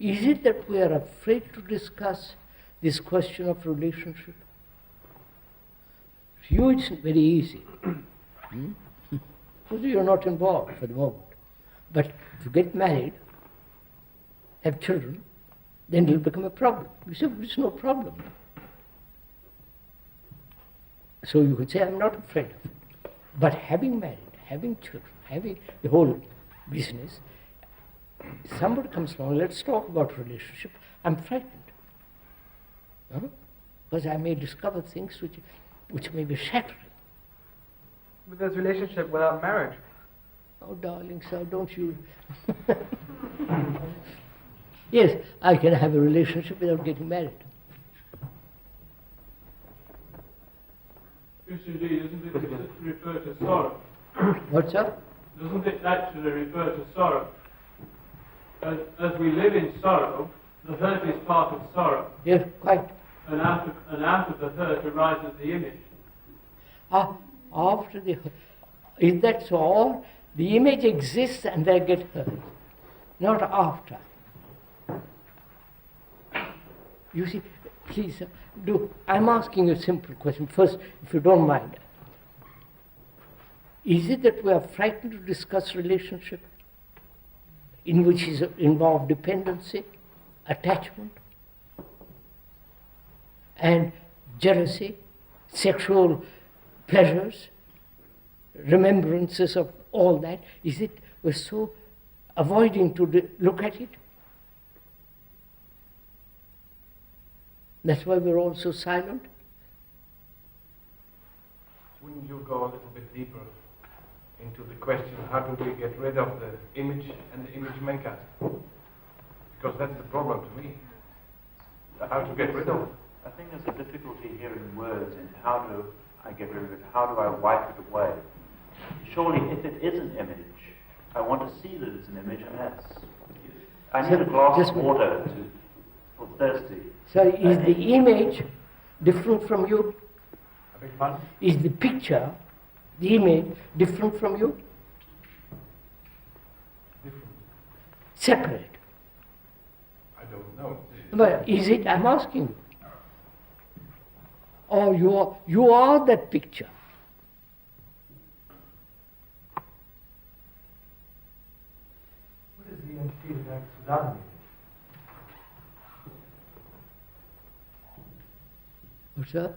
Is it that we are afraid to discuss this question of relationship? For you it's very easy. Because you're not involved for the moment. But if you get married, have children, then it will become a problem. You say, it's no problem. So you could say, I'm not afraid of it. But having married, having children, having the whole business, somebody comes along, let's talk about relationship, I'm frightened. Because I may discover things which may be shattering. But there's relationship without marriage. Oh, darling, sir, don't you... Yes, I can have a relationship without getting married. Yes, indeed, isn't it refer to sorrow? What's up? Doesn't it actually refer to sorrow? As we live in sorrow, the hurt is part of sorrow. Yes, quite. And out of the hurt arises the image. After the hurt. Is that so? Or the image exists and they get hurt. Not after. You see, please, I'm asking you a simple question. First, if you don't mind. Is it that we are frightened to discuss relationship in which is involved dependency, attachment, and jealousy, sexual pleasures, remembrances of all that? Is it we're so avoiding to look at it? That's why we're all so silent? Wouldn't you go a little bit deeper into the question, how do we get rid of the image and the image maker? Because that's the problem to me. How to get rid of it. I think there's a difficulty here in words, in how do I get rid of it, how do I wipe it away? Surely if it is an image, I want to see that it's an image, and I need a glass of water for thirsty. So is the image different from you? I beg pardon? Is the picture, the image, different from you? Different. Separate. I don't know. But is it? I'm asking you. Or you are that picture. What is the entity that acts without an image? What's that?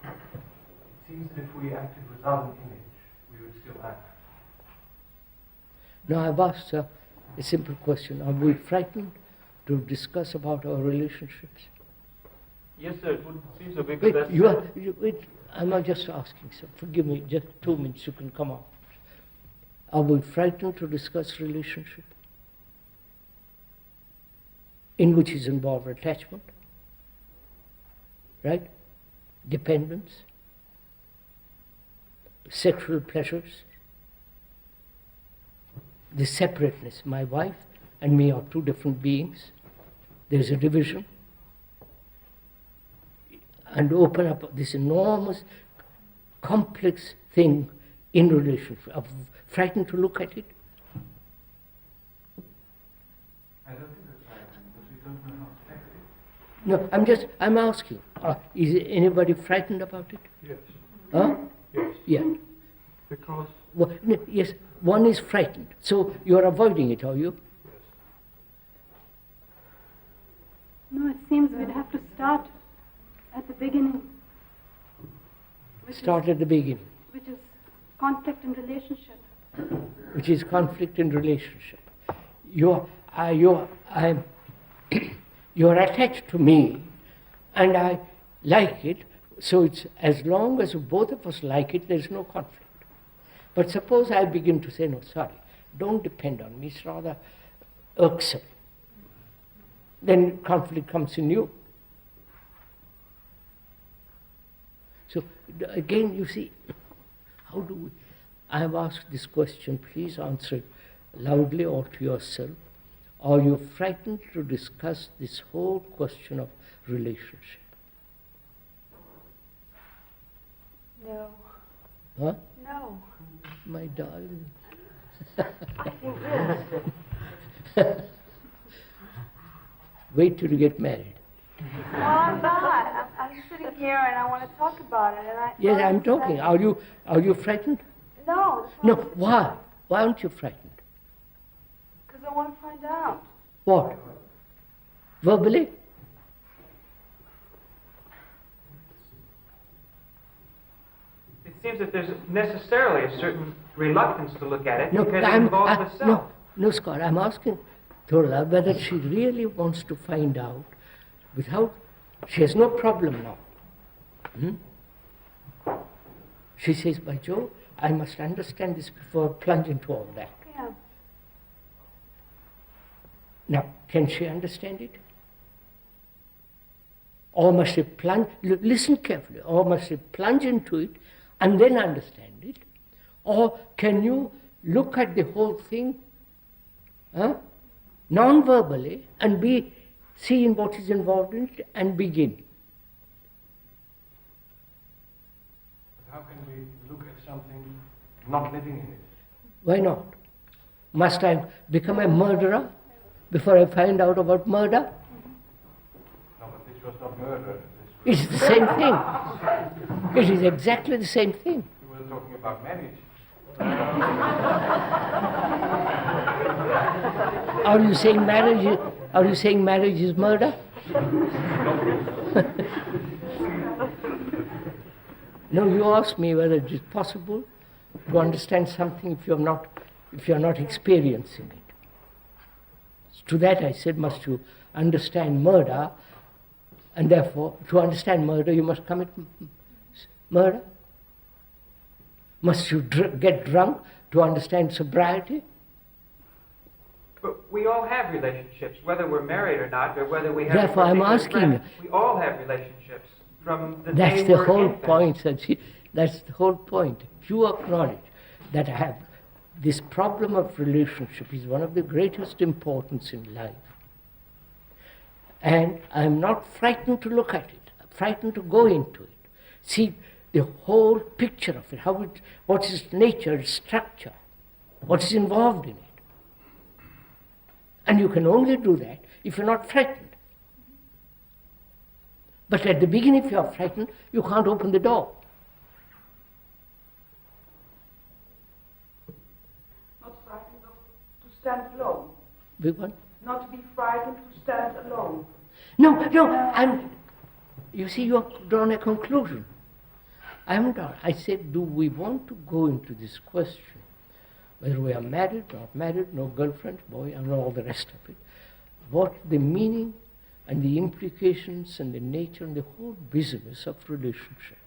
It seems that if we acted without an image, we would still act. No, I've asked a simple question. Are we frightened to discuss about our relationships? Yes, sir, it seems a big Wait, I'm not just asking, sir. Forgive me, just 2 minutes, you can come out. Are we frightened to discuss relationship in which is involved attachment, right? Dependence, sexual pleasures, the separateness. My wife and me are two different beings. There's a division. And open up this enormous, complex thing in relationship. I'm frightened to look at it. I don't think that's right, because we don't know how to act it. No, I'm asking. Is anybody frightened about it? Yes. Huh? Yes. Yeah. Because... Well, no, yes, one is frightened. So you're avoiding it, are you? Yes. No, it seems we'd have to start at the beginning. Start at the beginning. Which is conflict in relationship. Which is conflict in relationship. You're attached to me, and I like it, so it's as long as both of us like it, there's no conflict. But suppose I begin to say, no, sorry, don't depend on me, it's rather irksome. Then conflict comes in you. So again, you see, how do we... I have asked this question, please answer it loudly or to yourself. Are you frightened to discuss this whole question of relationship? No. Huh? No. My darling. I think yes. Wait till you get married. Well, I'm not. I'm sitting here and I want to talk about it. And I Yes, I'm talking. Are you frightened? No. No. Why? Why aren't you frightened? Because I want to find out. What? Verbally? It seems that there's necessarily a certain reluctance to look at it No, because it involves the self. no, Scott. I'm asking Thurla whether she really wants to find out without. She has no problem now. She says, by Joe, I must understand this before I plunge into all that. Yeah. Now, can she understand it? Or must she plunge, listen carefully, or must she plunge into it and then understand it? Or can you look at the whole thing non-verbally and be seeing what is involved in it and begin? How can we look at something not living in it? Why not? Must I become a murderer before I find out about murder? No, but this was not murder. It's the same thing. It is exactly the same thing. We were talking about marriage. Are you saying marriage is murder? No, you asked me whether it is possible to understand something if you're not experiencing it. To that I said, must you understand murder, and therefore to understand murder you must commit murder? Must you get drunk to understand sobriety? But we all have relationships, whether we're married or not, or whether we have. Therefore, I'm particular asking friend. We all have relationships from the That's day the we're whole infants. point. That's the whole point. If you acknowledge that I have this problem of relationship is one of the greatest importance in life, and I'm not frightened to look at it, I'm frightened to go into it, see the whole picture of it, what is its nature, its structure, what is involved in it. And you can only do that if you're not frightened. But at the beginning, if you are frightened, you can't open the door. Not frightened to stand alone. Big one? Not to be frightened to stand alone. No, you see, you have drawn a conclusion. I haven't drawn. I said, do we want to go into this question, whether we are married, not married, no girlfriend, boy, and all the rest of it, what the meaning and the implications and the nature and the whole business of relationship.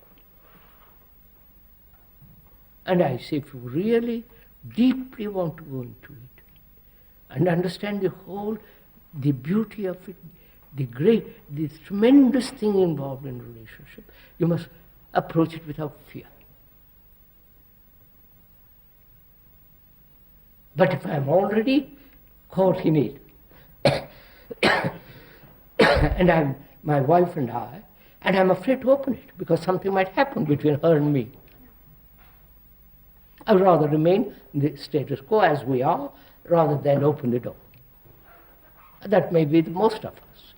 And I say, if you really deeply want to go into it and understand the beauty of it, the tremendous thing involved in relationship, you must approach it without fear. But if I'm already caught in it, and I'm my wife and I'm afraid to open it because something might happen between her and me, I'd rather remain in the status quo as we are rather than open the door. That may be the most of us.